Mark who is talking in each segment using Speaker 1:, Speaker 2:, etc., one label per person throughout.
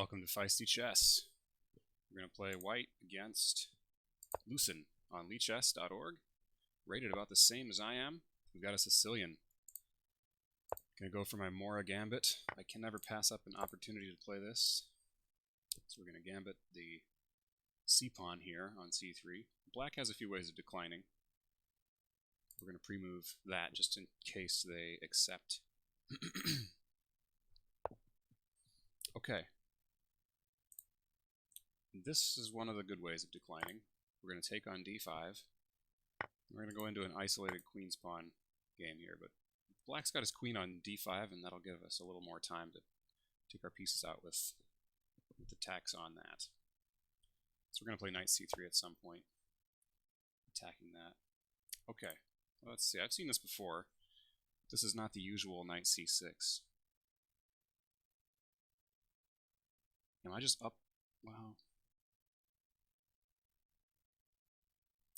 Speaker 1: Welcome to Feisty Chess. We're going to play white against Lucen on leechess.org. Rated about the same as I am. We've got a Sicilian. Going to go for my Morra Gambit. I can never pass up an opportunity to play this. So we're going to gambit the c-pawn here on c3. Black has a few ways of declining. We're going to pre-move that just in case they accept. Okay. This is one of the good ways of declining. We're going to take on d5. We're going to go into an isolated queen's pawn game here, but black's got his queen on d5, and that'll give us a little more time to take our pieces out with attacks on that. So we're going to play knight c3 at some point, attacking that. Okay, well, let's see. I've seen this before. This is not the usual knight c6. Am I just up? Wow.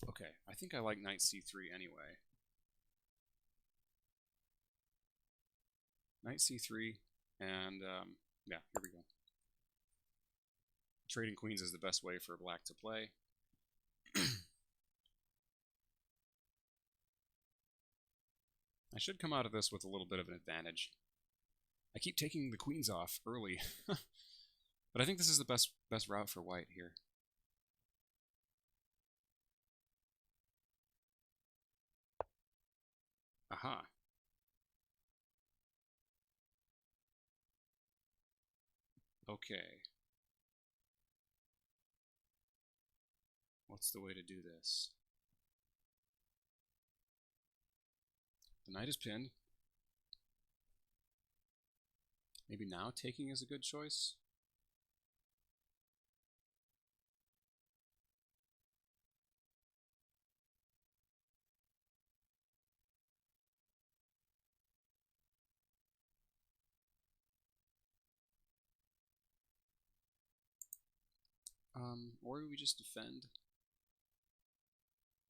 Speaker 1: Okay, I think I like knight c3 anyway. Knight c3, and yeah, here we go. Trading queens is the best way for black to play. I should come out of this with a little bit of an advantage. I keep taking the queens off early, but I think this is the best route for white here. Aha. Okay. What's the way to do this? The knight is pinned. Maybe now taking is a good choice. Or we just defend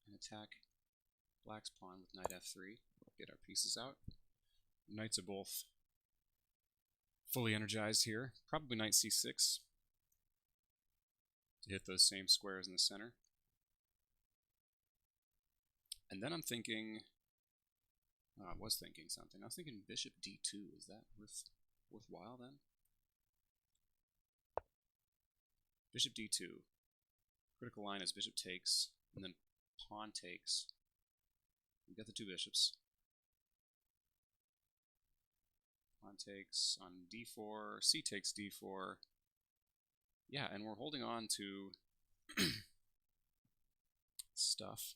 Speaker 1: and attack black's pawn with knight f3, get our pieces out. Knights are both fully energized here. Probably knight c6 to hit those same squares in the center. And then I'm thinking, I was thinking something. I was thinking bishop d2. Is that worthwhile then? Bishop d2. Critical line is bishop takes, and then pawn takes. We got the two bishops. Pawn takes on d4, c takes d4. Yeah, and we're holding on to stuff.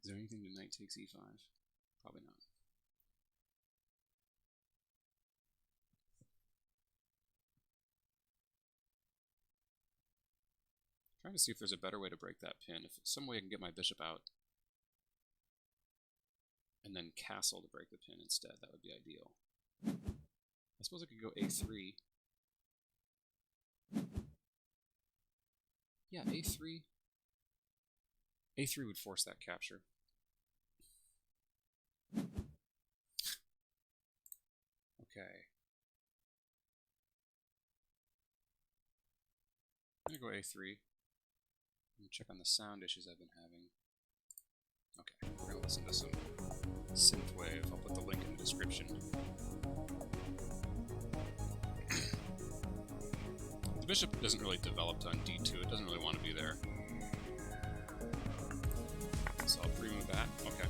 Speaker 1: Is there anything to knight takes e5? Probably not. Trying to see if there's a better way to break that pin. If some way I can get my bishop out and then castle to break the pin instead, that would be ideal. I suppose I could go a3. Yeah, a3. a3 would force that capture. Okay. I'm going to go a3. And check on the sound issues I've been having. Okay, we're going to listen to some synthwave. I'll put the link in the description. The bishop isn't really developed on d2. It doesn't really want to be there. So I'll pre-move that. Okay.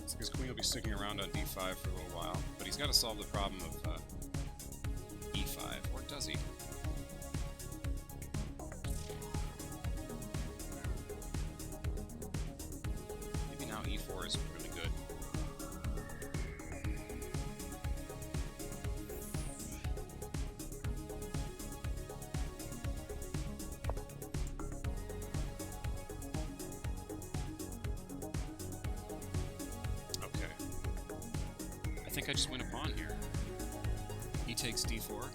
Speaker 1: So his queen will be sticking around on d5 for a little while, but he's got to solve the problem of e5, or does he? Maybe now e4 is really good. think I just win a pawn here. He takes d4.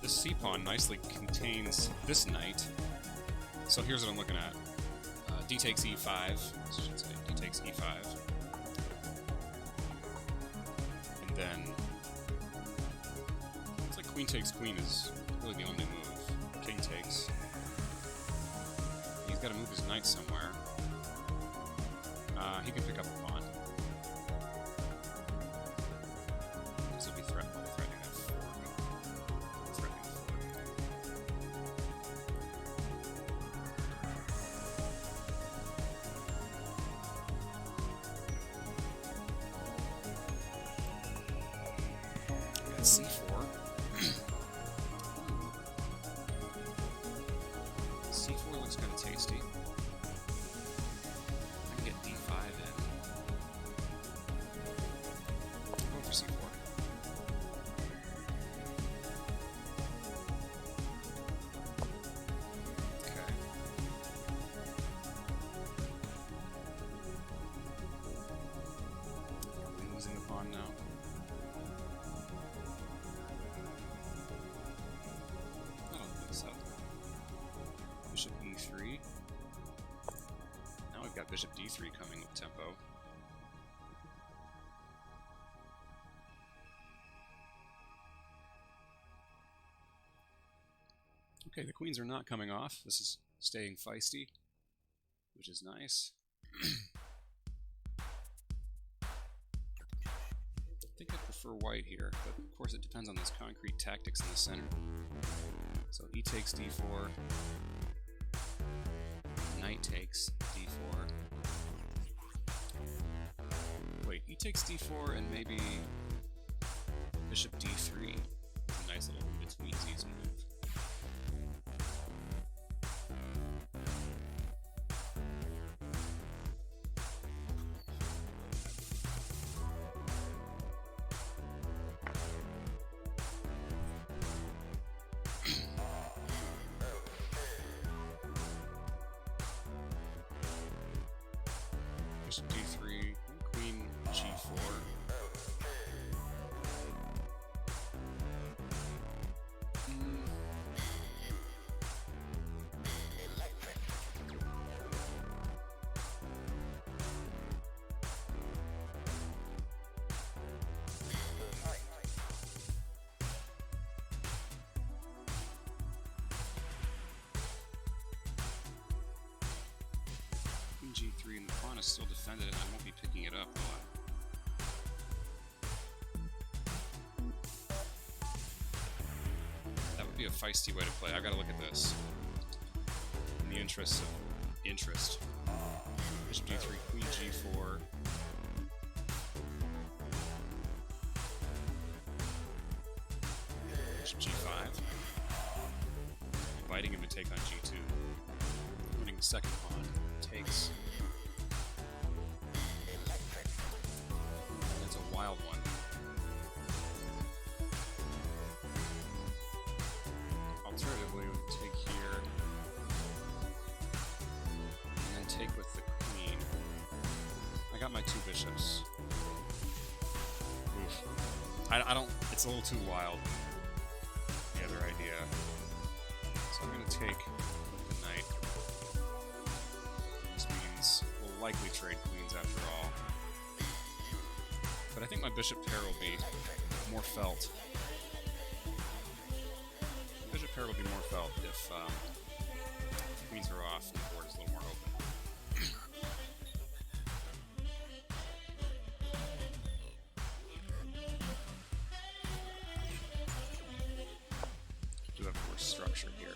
Speaker 1: This c-pawn nicely contains this knight. So here's what I'm looking at. D takes e5. I should say d takes e5. And then it's like queen takes queen is really the only move. King takes. He's got to move his knight somewhere. He can pick up a pawn. This will be threatening that fork. Threatening the fork. We got c4. c4 looks kind of tasty. Bishop e3. Now we've got bishop d3 coming with tempo. Okay, the queens are not coming off. This is staying feisty, which is nice. I think I prefer white here, but of course it depends on those concrete tactics in the center. So e takes d4. Knight takes d4. Wait, e takes d4 and maybe bishop d3. A nice little in-betweensies move. Bishop d3, queen g4. G3 and the pawn is still defended and I won't be picking it up, will I? That would be a feisty way to play. I've got to look at this. In the interest of interest. Bishop d3, queen g4. Bishop g5. Inviting him to take on g2. Winning the second pawn. Takes. That's a wild one. Alternatively, we can take here and then take with the queen. I got my two bishops. Oof. I don't. It's a little too wild. The other idea. So I'm going to take with the knight. We'll likely trade queens after all. But I think my bishop pair will be more felt. Bishop pair will be more felt if queens are off and the board is a little more open. Do have more structure here.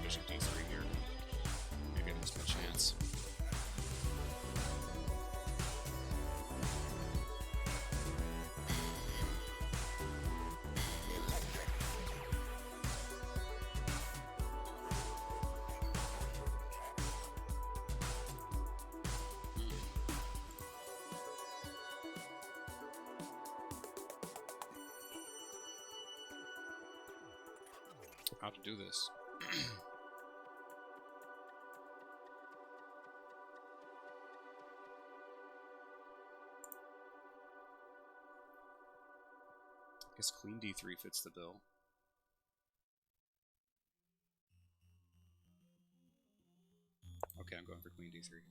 Speaker 1: Bishop d3 here. how to do this. I guess queen d3 fits the bill. Okay, I'm going for queen d3.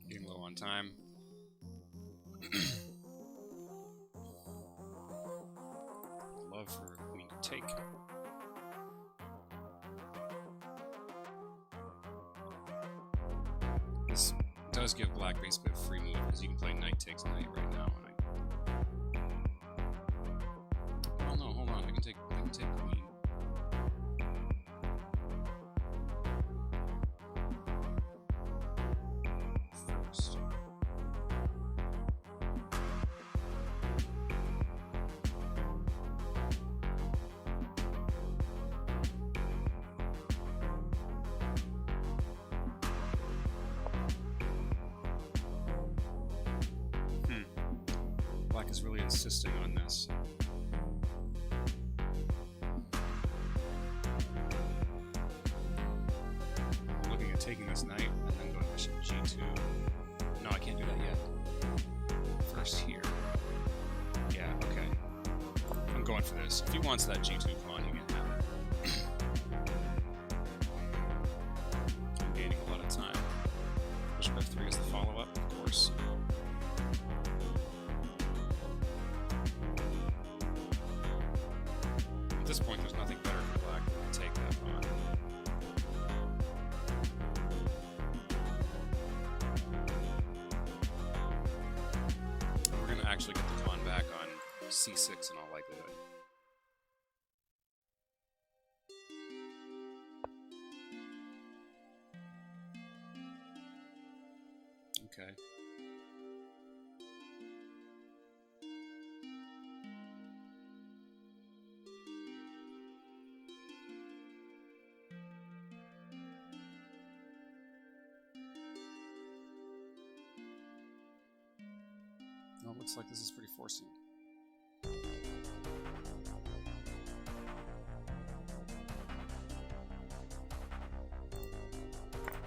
Speaker 1: Getting low on time. Love for a queen to take. This does give black basically a free move because you can play knight takes knight right now. Oh no, hold on, I can take queen. First. Black is really insisting on this. I'm looking at taking this knight and then going bishop g2. No, I can't do that yet. First here. Yeah, okay. I'm going for this. If he wants that g2 pawn, he can have it. I'm gaining a lot of time. Bishop f3 is the follow-up, of course. At this point, there's nothing better for black than to take that pawn. We're going to actually get the pawn back on c6 in all likelihood. Okay. Well, it looks like this is pretty forcing.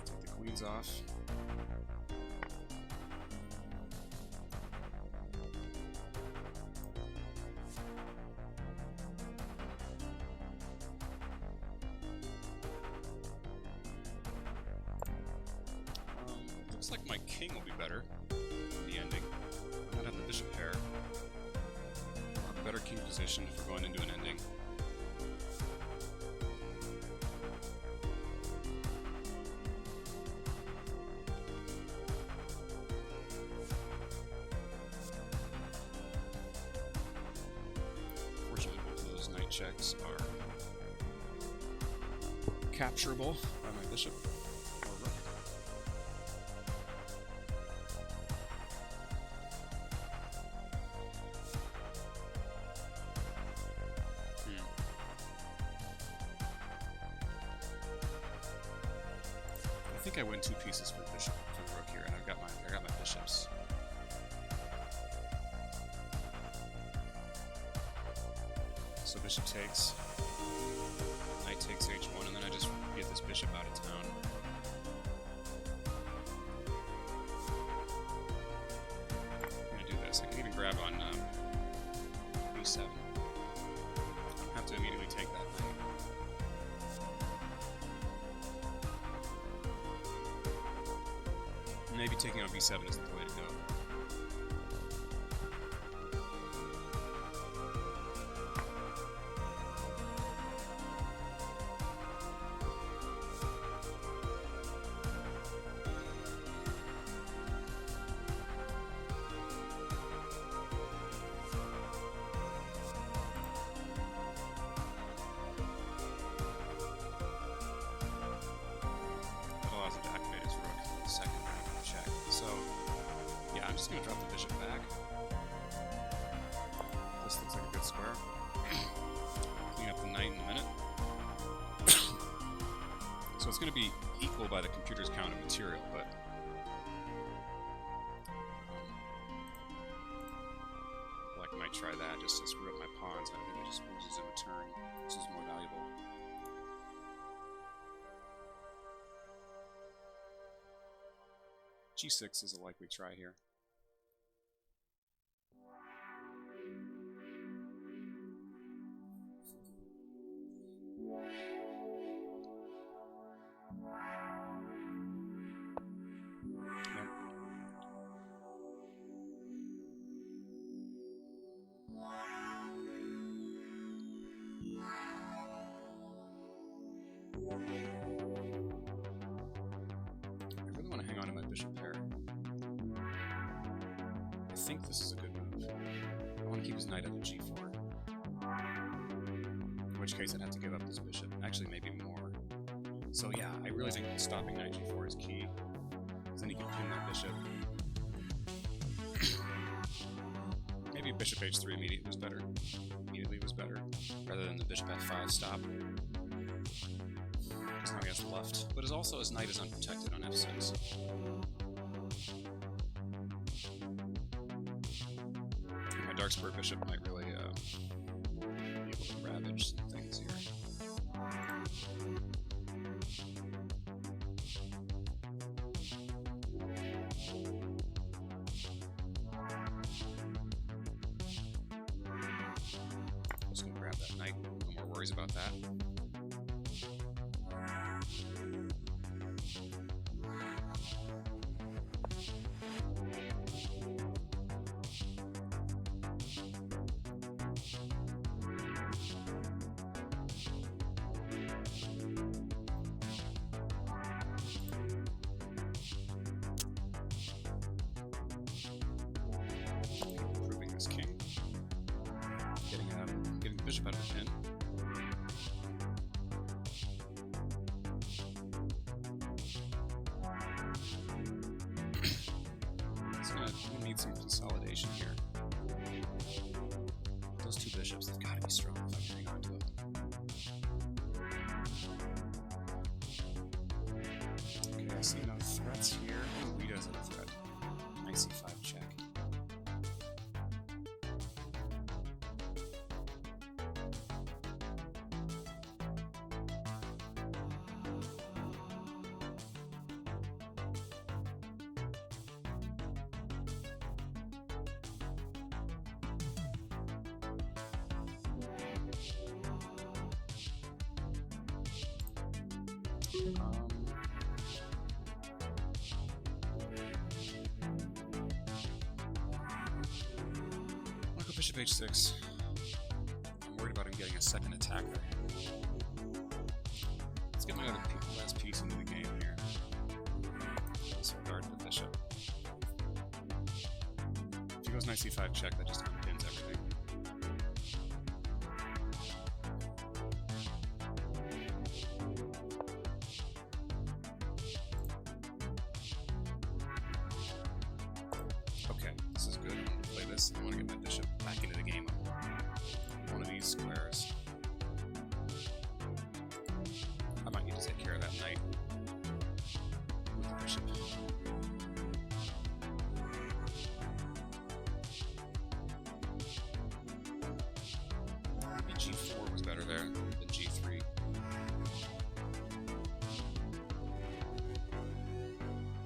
Speaker 1: Take the queens off. Looks like my king will be better in the ending. I might have the bishop pair. I'll have a better king position if we're going into an ending. Fortunately, both of those knight checks are capturable by my bishop. I think I win 2 pieces for the bishop, for the rook here, and I got my bishops. So bishop takes, knight takes h1, and then I just get this bishop out of town. I'm gonna do this. I can even grab on b7. I don't have to immediately take that knight. Maybe taking on b7 isn't the way to go. That allows him to activate his rook in the second round of check. So, yeah, I'm just going to drop the bishop back. This looks like a good square. Clean up the knight in a minute. So it's going to be equal by the computer's count of material, but like I might try that just to screw up my pawns. I think it just loses him a turn. This is more G6 is a likely try here. I really want to hang on to my bishop pair. I think this is a good move. I want to keep his knight up at g4. In which case I'd have to give up this bishop. Actually, maybe more. So yeah, I really think stopping knight g4 is key. Because then he can pin that bishop. Maybe bishop h3 immediately was better. Rather than the bishop f5 stop. Because now he has bluffed. But his knight is unprotected on f6. My dark square bishop might really be able to ravage some things here. Just gonna grab that knight. No more worries about that. Improving this king. Getting the bishop out of the pin. We'll need some consolidation here. Those two bishops, they've got to be strong if I can hang on to them. Okay, I see no threats here. Oh, he does have a threat. Knight c5 check. I'll go bishop h6. I'm worried about him getting a second attack there. Let's get my last piece into the game here. Disregard the bishop. If he goes knight c5 check, that just unpins everything. Okay, this is good. I want to play this. I want to get my bishop back into the game. One of these squares. I might need to take care of that knight with the bishop. Maybe g4 was better there than g3.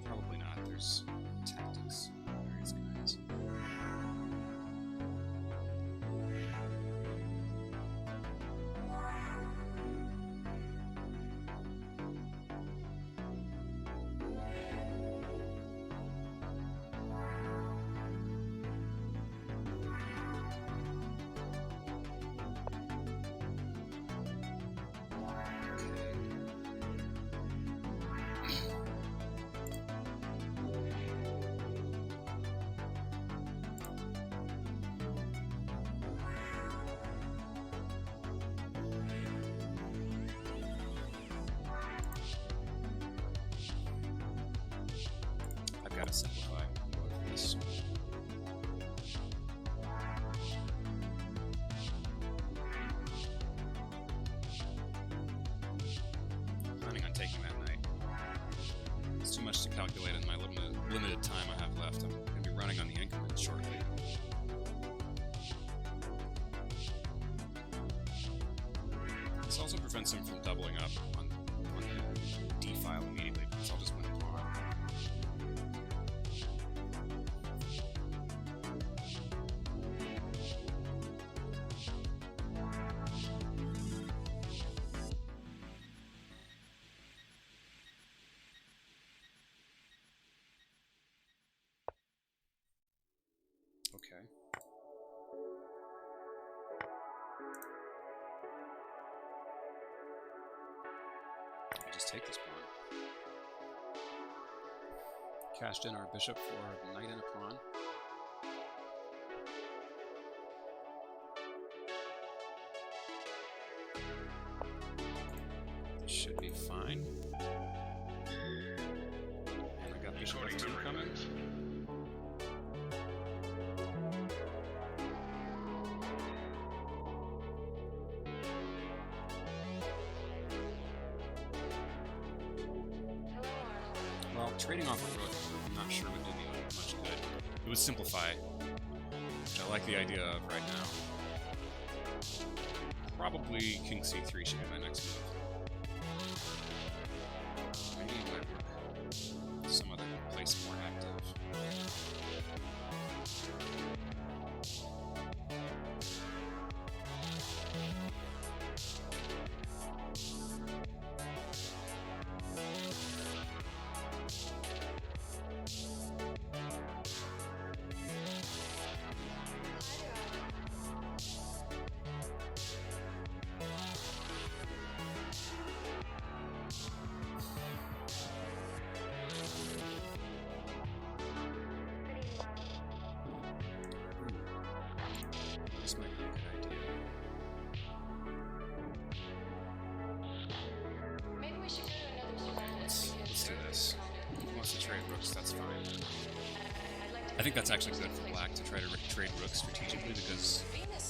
Speaker 1: Probably not. There's tactics. Various kinds. I've got to simplify this. Planning on taking that knight. It's too much to calculate in my limited time I have left. I'm going to be running on the increment shortly. This also prevents him from doubling up on the D file immediately, because I'll just win the pawn. just take this pawn. Cashed in our bishop for a knight and a pawn. Should be fine. And I got bishop f2 coming. Well, trading off a rook, I'm not sure would do me much good. It would simplify, which I like the idea of right now. Probably king c3 should be my next move. Maybe my rook some other place more active. This might be a good idea.
Speaker 2: Maybe we should go to another surrounded.
Speaker 1: Let's do this. If he wants to trade rooks, that's fine. I think that's actually good for black to try to trade rooks strategically because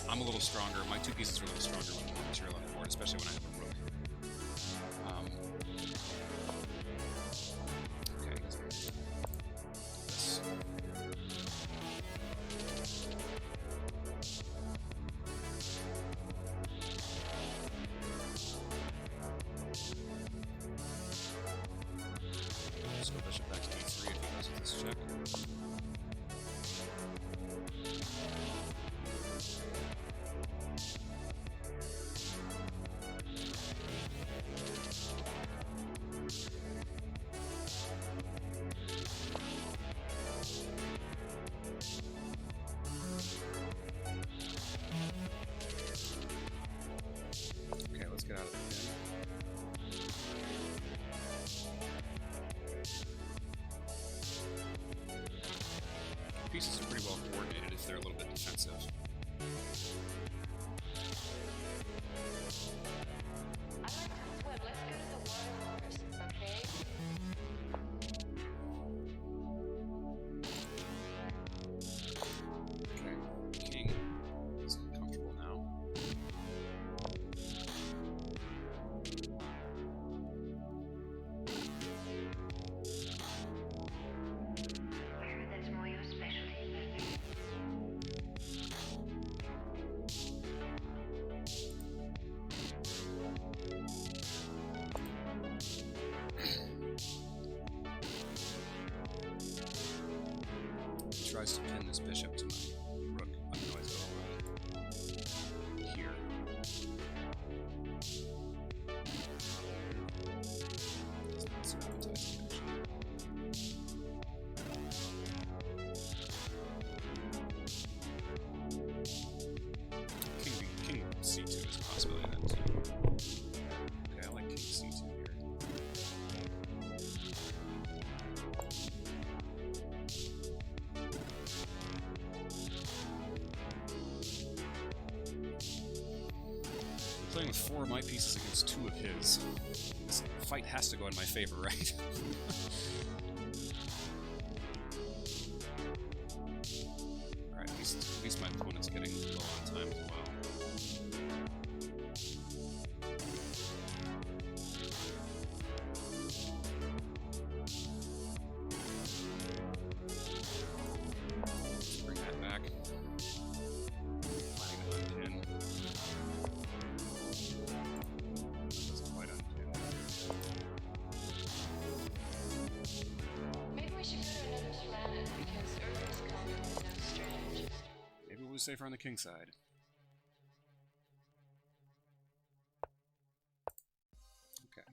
Speaker 1: I'm a little stronger. My two pieces are a little stronger with more material on the board, especially when I have a rook. Okay, let's do this. Let's go bishop back to d3 if he goes with this check. Okay, let's get out of the pin. Pieces are pretty well coordinated if they're a little bit defensive.
Speaker 2: I like to swim. Let's go to the water first, okay?
Speaker 1: Okay, king is comfortable now.
Speaker 2: That's more your specialty.
Speaker 1: He tries to pin this bishop to my rook. I can always go here. That's not appetizing, actually. King c2 is a possibility then too. Okay, I like king c2 here. Playing with 4 of my pieces against 2 of his. This fight has to go in my favor, right? Alright, at least my opponent's getting low on time as well. Bring that back. Planning to unpin. Doesn't quite unpin.
Speaker 2: Maybe we should go to another surrounded because Irvin's coming with no strategy.
Speaker 1: Maybe we'll be safer on the king side. Okay.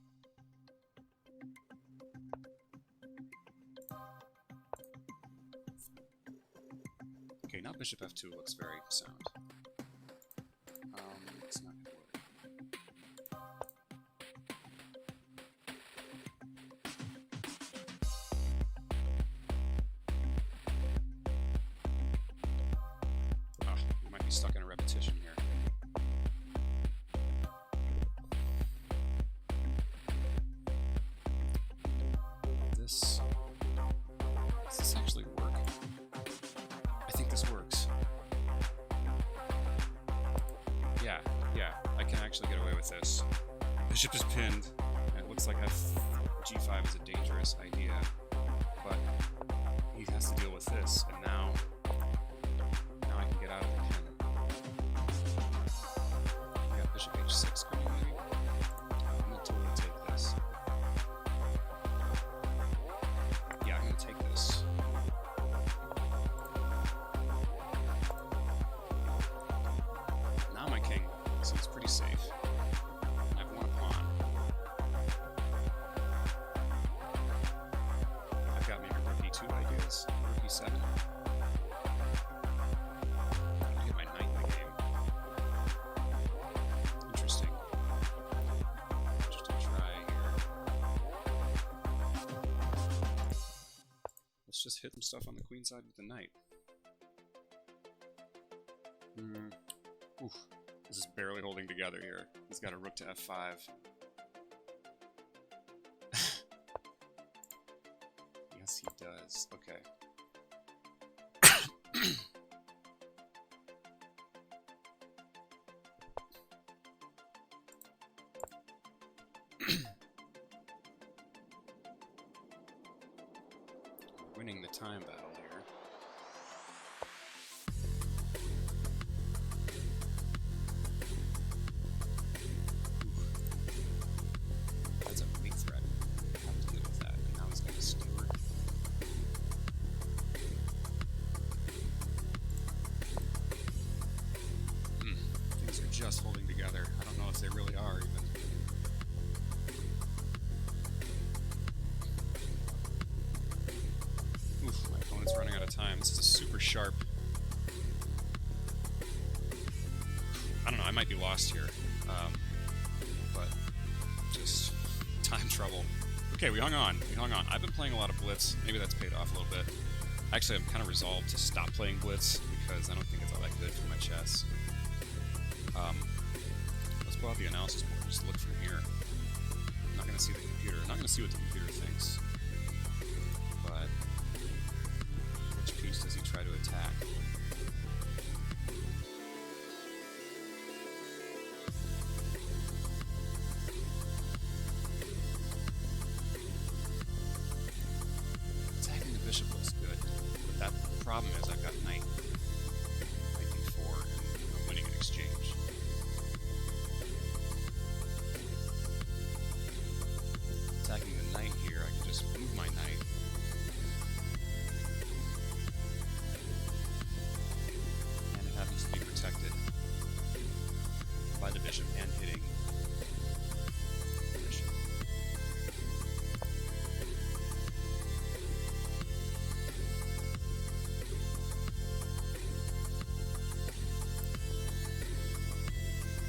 Speaker 1: Okay, now bishop f2 looks very sound. It's not gonna work. be stuck in a repetition here. Does this actually work? I think this works. Yeah, I can actually get away with this. Bishop is pinned, and it looks like G5 is a dangerous idea, but he has to deal with this, and now I can get out of the pin. I got Bishop H6 coming maybe. I'm gonna totally take this. Yeah, I'm gonna take this. Now my king seems pretty safe. I've won a pawn. I've got maybe rook e2 ideas. Rook e7. I get my knight in the game. Interesting. Just to try here. Let's just hit some stuff on the queen side with the knight. Oof. This is barely holding together here. He's got a rook to f5. Yes, he does. Okay. Winning the time battle here. That's a big threat. I have to deal with that. And now he's got a skewer. Things are just holding together. I don't know if they really are even. Oof, my opponent's running out of time. This is a super sharp. I don't know, I might be lost here. But just time trouble. Okay, we hung on. I've been playing a lot of Blitz. Maybe that's paid off a little bit. Actually, I'm kind of resolved to stop playing Blitz because I don't think it's all that good for my chess. Let's pull out the analysis board. Just look from here. I'm not going to see the computer. I'm not going to see what the computer thinks. But which piece does he try to attack? Attacking the bishop looks good, but that problem is I've got knight d4, and I'm winning an exchange. Attacking the knight here, I can just move my knight. And it happens to be protected by the bishop and hitting the bishop.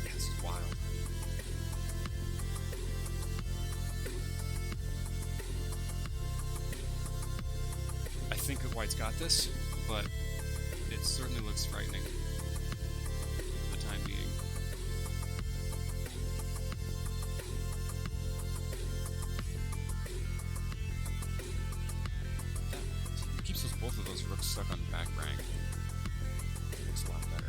Speaker 1: Yeah, this is wild. I think that White's got this, but it certainly looks frightening for the time being. It keeps both of those rooks stuck on the back rank. It looks a lot better.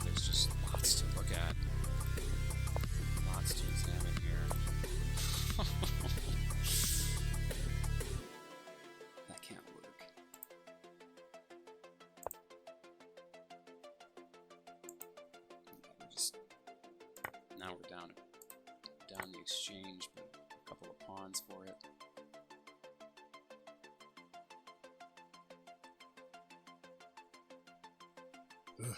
Speaker 1: There's just lots to look at. Lots to examine here. That can't work. Now we're down the exchange, but a couple of pawns for it. Ugh.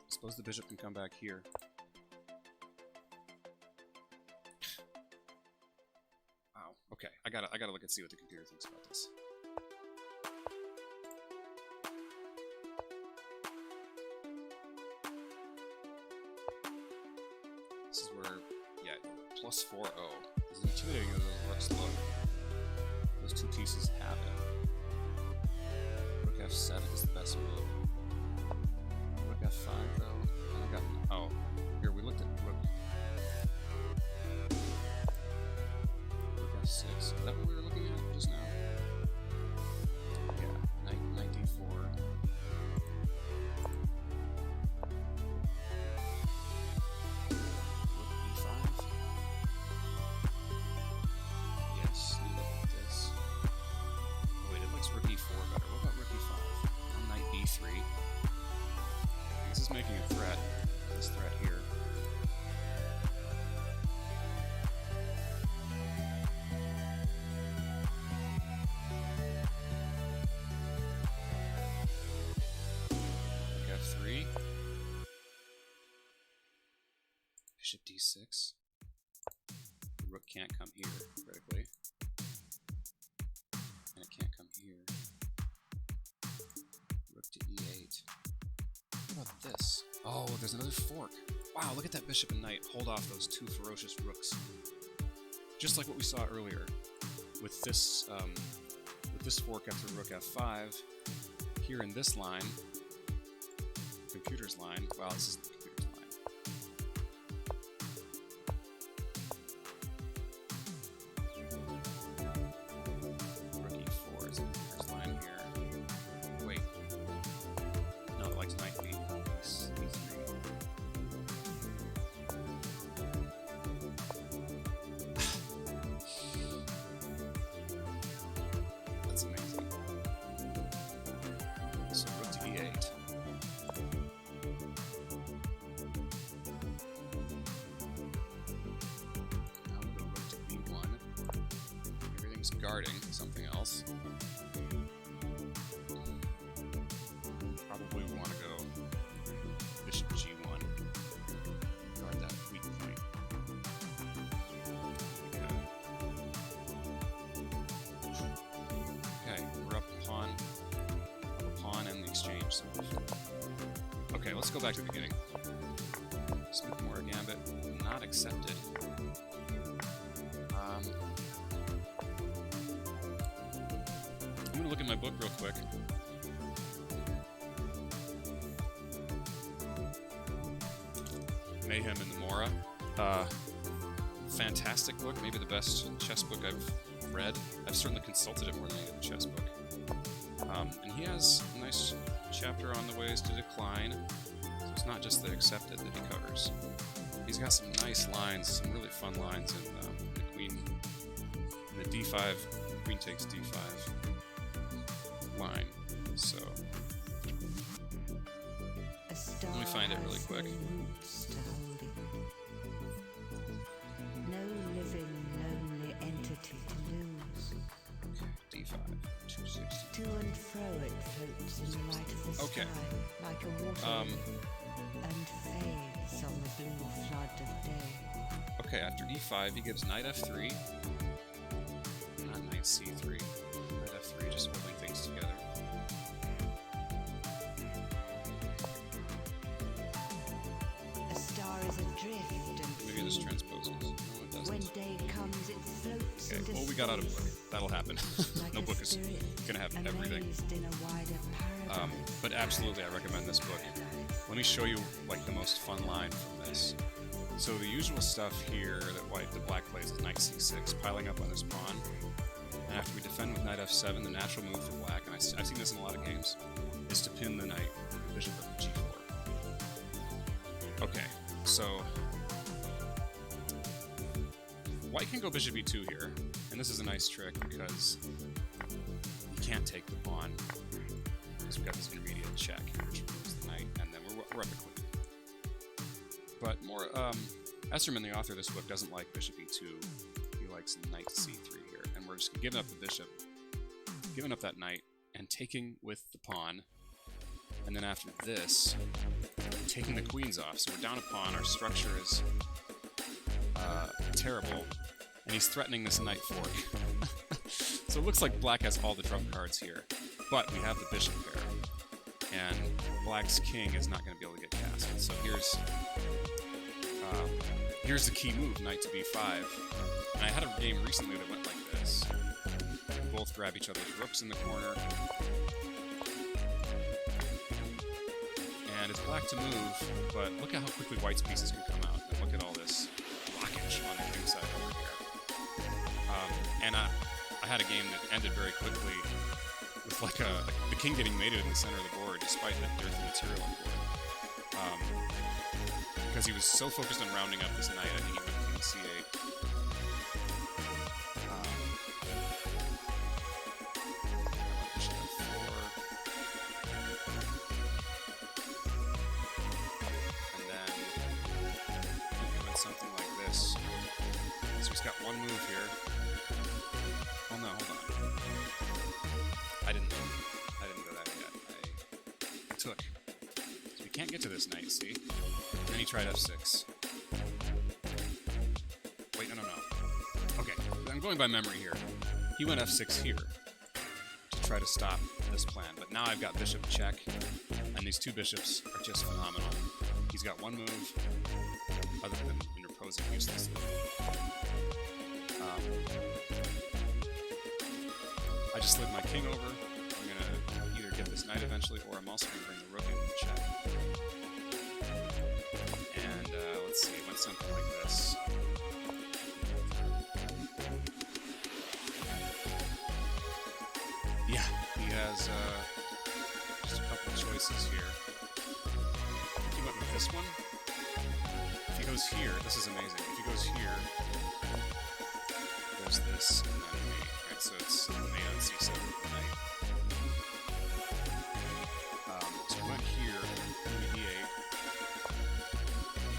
Speaker 1: Suppose the bishop can come back here. Wow. Okay, I gotta look and see what the computer thinks about this. This is where, yeah, plus 4-0. As intimidating as those rooks look, those two pieces have it. Rook f7 is the best move. Rook f5 though. I got, oh, here we looked at rook. Rook f6. Is that what we were looking at just now? Yeah, knight d4. Making a threat, this threat here. Rook f3. Bishop d6. The rook can't come here, critically. And it can't come here. Rook to e8. What about this? Oh, there's another fork. Wow, look at that bishop and knight. Hold off those two ferocious rooks. Just like what we saw earlier with this fork after rook f5. Here in this line, computer's line. Wow, this is the computer's line. Rook e4 is the computer's line here. Wait. No, it likes knight b. That's amazing. So rook to e8. Now we go rook to b1. Everything's guarding something else. Probably we want to go bishop g1. Guard that weak point. Okay, we're up a pawn. Up a pawn and the exchange symbol. Okay, let's go back to the beginning. Smith Morra Gambit, not accepted. I'm gonna look at my book real quick. Mayhem in the Morra. Fantastic book, maybe the best chess book I've read. I've certainly consulted it more than any other chess book. And he has a nice chapter on the ways to decline, so it's not just the accepted that he covers. He's got some nice lines, some really fun lines in the queen, in the d5, queen takes d5 line. So let me find it really quick.
Speaker 3: No living, lonely entity to lose.
Speaker 1: d5, 260.
Speaker 3: To and fro it floats in the light of the
Speaker 1: Okay.
Speaker 3: sky, like a water and fades on the blue flood of day.
Speaker 1: Okay, after e5, he gives knight f3, not knight c3. Knight f3, just holding things together.
Speaker 3: A star is adrift and
Speaker 1: Maybe this
Speaker 3: free.
Speaker 1: transposes. No, it doesn't.
Speaker 3: When day comes, it floats
Speaker 1: Okay,
Speaker 3: into
Speaker 1: well, we got out of book.
Speaker 3: space,
Speaker 1: That'll happen.
Speaker 3: like
Speaker 1: No
Speaker 3: a
Speaker 1: book is
Speaker 3: spirit
Speaker 1: gonna have everything.
Speaker 3: amazed in a wider paradise.
Speaker 1: But absolutely, I recommend this book. Let me show you like the most fun line from this. So the usual stuff here that the black plays is knight c6, piling up on this pawn. And after we defend with knight f7, the natural move for black, and I've seen this in a lot of games, is to pin the knight, bishop of g4. Okay, so white can go bishop e2 here, and this is a nice trick because you can't take the pawn because we've got this intermediate check, which removes the knight, and then we're up a queen. But more, Esserman, the author of this book, doesn't like bishop e2. He likes knight c3 here, and we're just giving up the bishop, giving up that knight, and taking with the pawn. And then after this, taking the queens off. So we're down a pawn. Our structure is terrible, and he's threatening this knight fork. So it looks like black has all the trump cards here, but we have the bishop pair, and black's king is not going to be able to get casted. So here's Here's the key move, knight to b5. And I had a game recently that went like this. We both grab each other's rooks in the corner. And it's black to move, but look at how quickly white's pieces can come out. And look at all this blockage on the king side over here. And I had a game that ended very quickly with like the king getting mated in the center of the board despite the dearth of material on the board. Because he was so focused on rounding up this knight, I think he went king c8. Bishop f4. And then I think he went something like this. So he's got one move here. Oh no, hold on. I didn't go that yet. I took. So we can't get to this knight, see? And then he tried f6. Wait, no. Okay, I'm going by memory here. He went f6 here to try to stop this plan, but now I've got bishop check, and these two bishops are just phenomenal. He's got one move, other than interposing uselessly. I just slid my king over. I'm gonna either get this knight eventually, or I'm also gonna bring the rook in with check. And let's see, it went something like this. Yeah, he has just a couple of choices here. He went with this one. If he goes here, this is amazing. If he goes here, there's this, and then mate. Right, so it's mate on c7 with the knight. So he went here, maybe e8.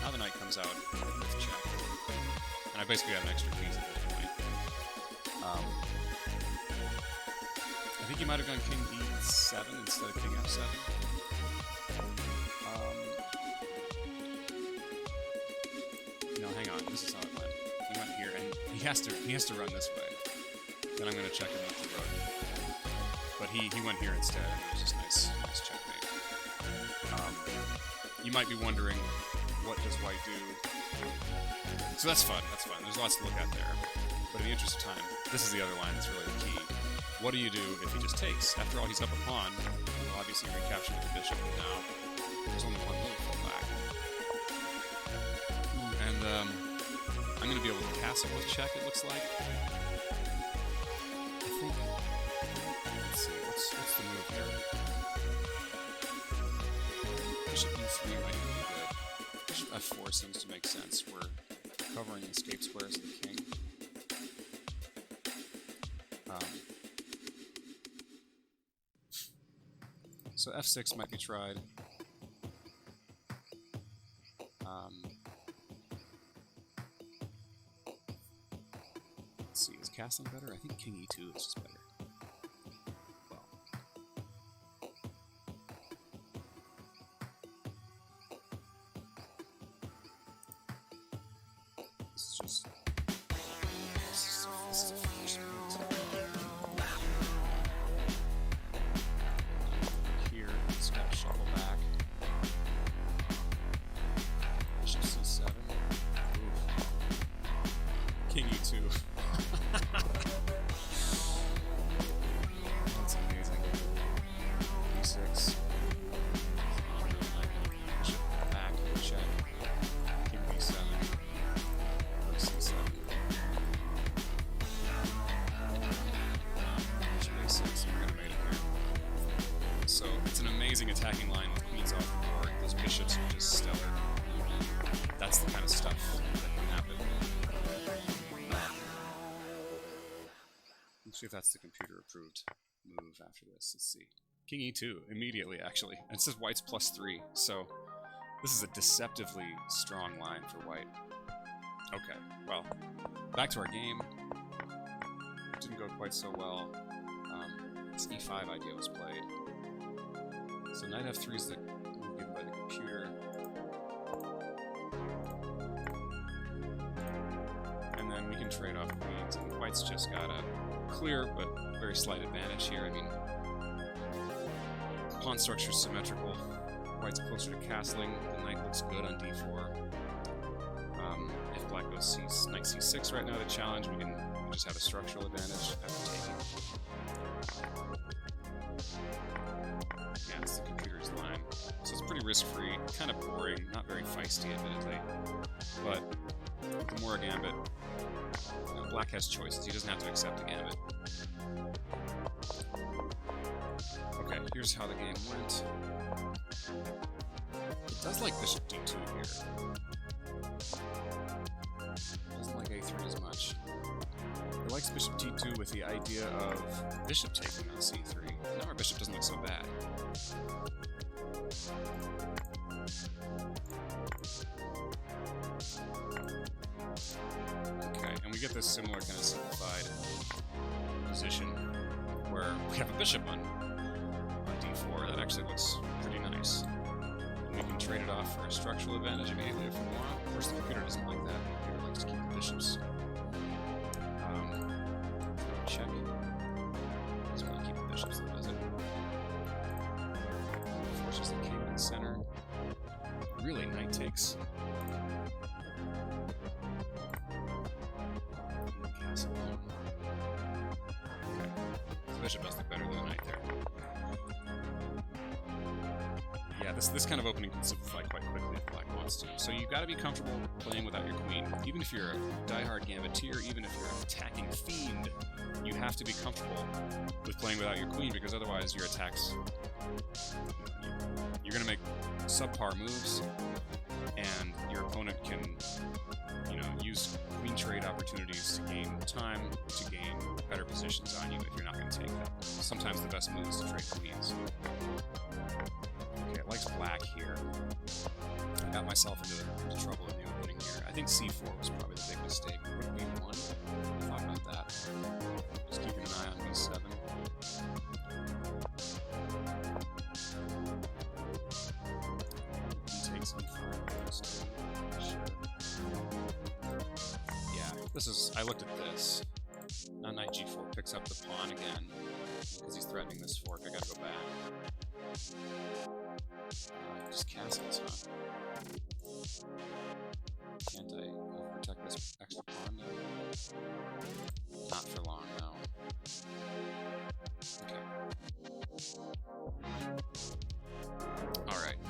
Speaker 1: Now the knight comes out with check. And I basically got an extra piece at this point. I think he might have gone king e7 instead of king f7. No, hang on. This is how it went. He went here, and he has to run this way. Then I'm going to check him with the rook. But he went here instead, and it was just nice checkmate. You might be wondering, what does white do? So that's fun. There's lots to look at there. But in the interest of time, this is the other line that's really the key. What do you do if he just takes? After all, he's up a pawn. We'll obviously recapture the bishop, but now there's only one move for black. And I'm going to be able to castle with check, it looks like. I think... Let's see, what's the move here? Bishop e3 might be good. Bishop f4 seems to make sense. We're covering the escape squares of the king. So f6 might be tried. Let's see, is castling better? I think king e2 is just better. Well. This is the first move. Here, step shuffle back. Bishop c7. Oof. King e2. That's amazing. d6. Bishop back, check. King b7. Rook c7. Bishop a6, we're gonna mate it here. So it's an amazing attacking line with queens off the board. Those bishops are just stellar. That's the kind of stuff that can happen. Let's see if that's the computer-approved move after this. Let's see. King e2, immediately, actually. And it says white's +3, so this is a deceptively strong line for white. Okay, well, back to our game. It didn't go quite so well. This e5 idea was played. So knight f3 is the move given by the computer. And then we can trade off queens, and white's just got a clear but very slight advantage here. I mean, the pawn structure is symmetrical. White's closer to castling. The knight looks good on d4. if black goes knight c6 right now to challenge, we just have a structural advantage after taking. Yeah, it's the computer's line. So it's pretty risk-free, kind of boring, not very feisty, admittedly. But with the Morra Gambit, black has choices. He doesn't have to accept the gambit. Okay, here's how the game went. It does like bishop d2 here. Doesn't like a3 as much. It likes bishop t2 with the idea of bishop taking on c3. Now our bishop doesn't look so bad. Okay, and we get this similar kind of simplified position where we have a bishop on d4 that actually looks pretty nice. And we can trade it off for a structural advantage immediately if we want. Of course, the computer doesn't like that. The computer likes to keep the bishops. Check. Doesn't want to keep the bishops though, does it? Forces the king in the center. Really, knight takes. Castle. Okay. The bishop does look better than the knight there. Yeah, this kind of opening can simplify quite quickly if black wants to. So you've got to be comfortable playing without your queen. Even if you're a diehard gambiteer, even if you're an attacking fiend, you have to be comfortable with playing without your queen, because otherwise your attacks, you're going to make subpar moves, and your opponent can, use queen trade opportunities to gain time, to gain better positions on you if you're not going to take them. Sometimes the best move is to trade queens. Okay, it likes black here. I got myself into trouble in the opening here. I think c4 was probably the big mistake. Rook b1. Thought about that. Just keeping an eye on b7. He takes e5. Goes to I looked at this. Now knight g4 picks up the pawn again because he's threatening this fork. I gotta go back. Just castles, huh? Can't I protect this extra pawn now? Not for long, no. Okay. Alright.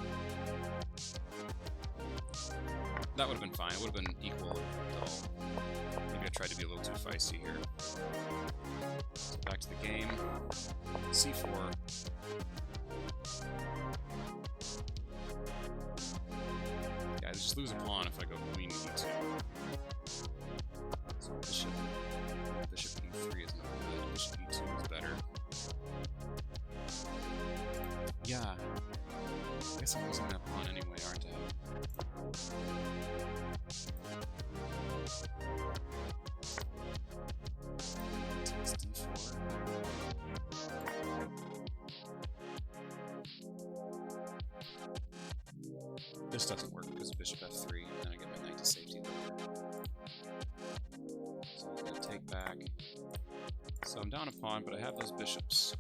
Speaker 1: That would have been fine. It would have been equal or dull. Maybe I tried to be a little too feisty here. So back to the game. c4. Yeah, I just lose a pawn if I go queen e2. So bishop e3 is not good. Bishop e2 is better. Yeah. I guess I'm losing that pawn anyway, aren't I? Takes d4. This doesn't work because of bishop f3, and then I get my knight to safety there. So I'm going to take back. So I'm down a pawn, but I have those bishops.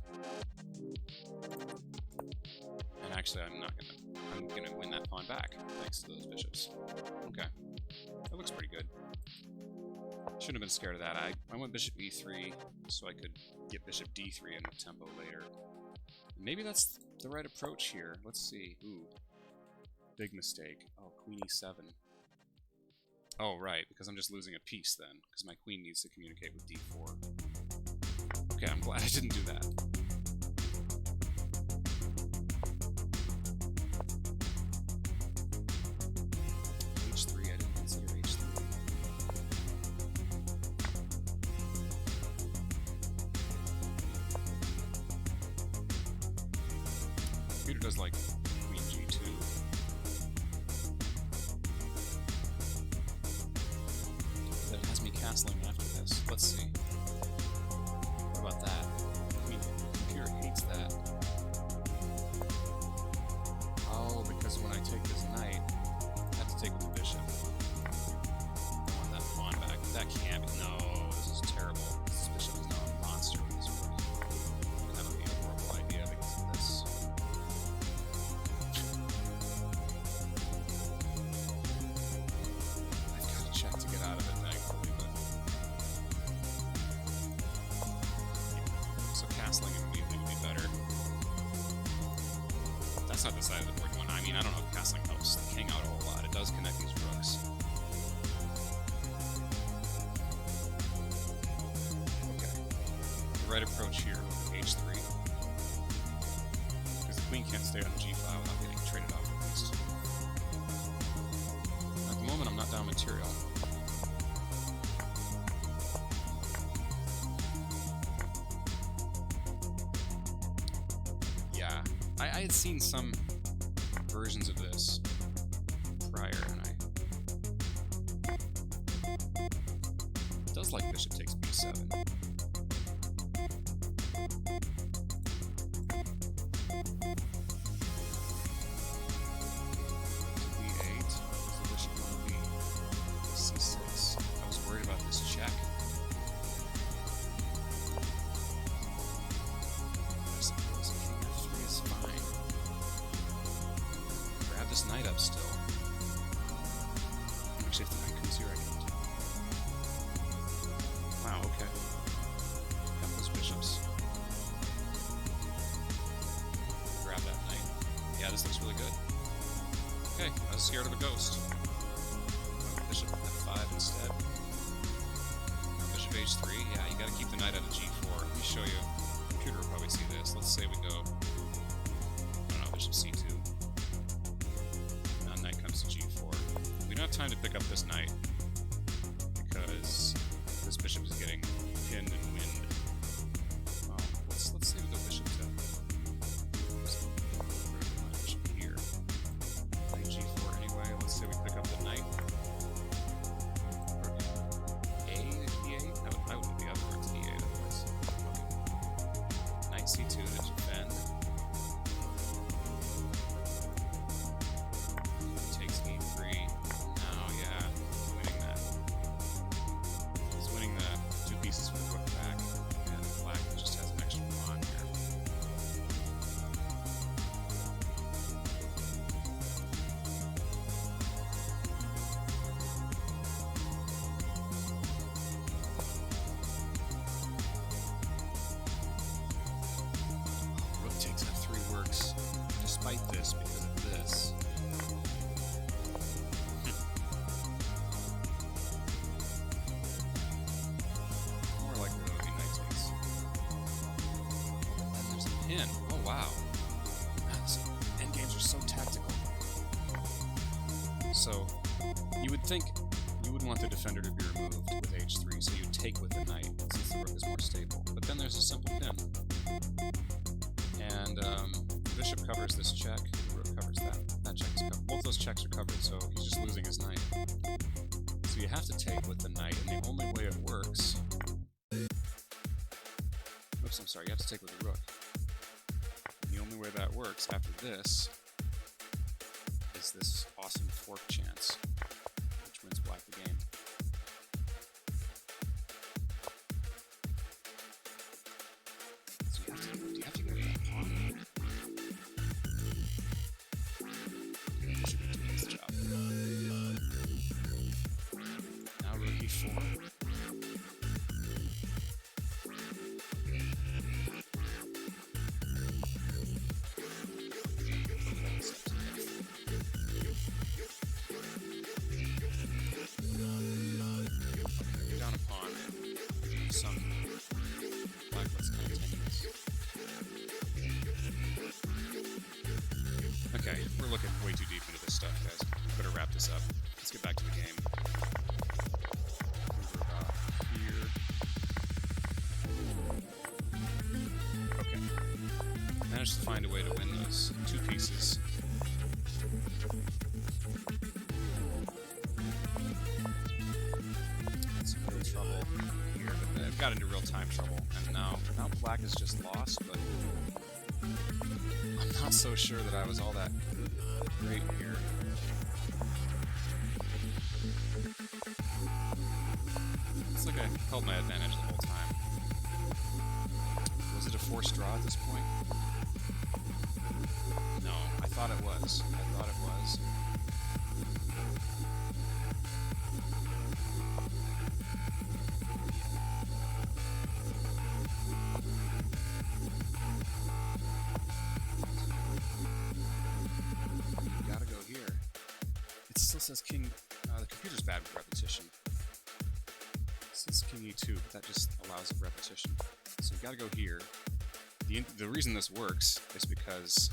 Speaker 1: And actually, I'm gonna win that pawn back thanks to those bishops. Okay, that looks pretty good. Shouldn't have been scared of that. I went bishop e3 so I could get bishop d3 in tempo later. Maybe that's the right approach here. Let's see. Ooh, big mistake. Oh, queen e7. Oh, right, because I'm just losing a piece then, because my queen needs to communicate with d4. Okay, I'm glad I didn't do that. h3, I didn't consider h3. Computer does like queen g2. Then it has me castling after this. Let's see. What about that? I mean, the computer hates that. Oh, because when I take this knight, I have to take with the bishop. I want that pawn back. That can't be. No, this is terrible. This bishop is now a monster with this one. That would be a horrible idea because of this. I've got to check to That's not the side of the board you want. I mean, I don't know if castling helps the king out a whole lot. It does connect these rooks. Okay. The right approach here, h3. Because the queen can't stay on the g-file without getting traded off at least. At the moment, I'm not down material. Yeah, I had seen some versions of this prior, and it does like bishop takes b7. b8. Where's the bishop going to be? c6. I was worried about this check. I suppose king f3 is fine. Grab this knight up still. Actually, if the knight comes here, I can do. Wow, okay. Got those bishops. Grab that knight. Yeah, this looks really good. Okay, I was scared of a ghost. Bishop f5 instead. Now bishop h3. Yeah, you gotta keep the knight out of g4. Let me show you. The computer will probably see this. Let's say we go, I don't know, bishop c2. Now knight comes to g4. We don't have time to pick up this knight because this bishop is getting pinned and wind. Let's say we go bishop to bishop here. Knight g4 anyway. Let's say we pick up the knight. Or a to e8. I would be the other way to e8 otherwise. Okay. Knight c2 to defend. Takes e3. Now, yeah, he's winning that. He's winning the 2 pieces from the rook back, and black just has an extra pawn here. Rook takes f3 works, despite this, because of this. More likely that would be knight takes. And there's a pin. Oh wow. Endgames are so tactical. So, you would think you wouldn't want the defender to be removed with h3, so you take with the knight, since the rook is more stable. But then there's a simple pin. And the bishop covers this check, the rook covers that. That check is covered. Both those checks are covered, so he's just losing his knight. So you have to take with the knight, and the only way it works... Oops, I'm sorry, you have to take with the rook. And the only way that works after this is this awesome fork chance, which wins black the game. So you have to go with that pawn. Yeah, you should be doing this job. Now rook e4. Down a pawn. Some black looks kind of tenuous. Okay, we're looking way too deep into this stuff, guys. Better wrap this up. Let's get back to the game. Over about here. Okay. Managed to find a way to win those 2 pieces. That's real trouble here, but I've got into real time trouble, and now black is just lost, but I'm not so sure that I was all that great here. It's like I held my advantage the whole time. Was it a forced draw at this point? No, I thought it was. I thought it was. it still says king. The computer's bad with repetition. It says king e2, but that just allows repetition. So we've got to go here. The reason this works is because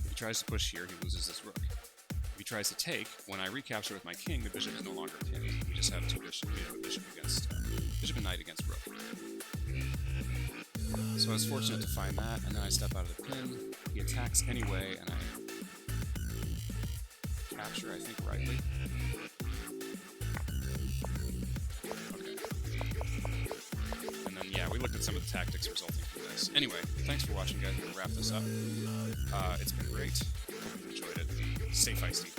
Speaker 1: if he tries to push here, he loses his rook. If he tries to take, when I recapture with my king, the bishop is no longer pinned. We just have two bishops. We have a bishop against bishop and knight against rook. So I was fortunate to find that, and then I step out of the pin. He attacks anyway, and I capture, I think, rightly. Okay. And then, yeah, we looked at some of the tactics resulting from this. Anyway, thanks for watching, guys. We're going to wrap this up. It's been great. Hope you enjoyed it. Stay feisty.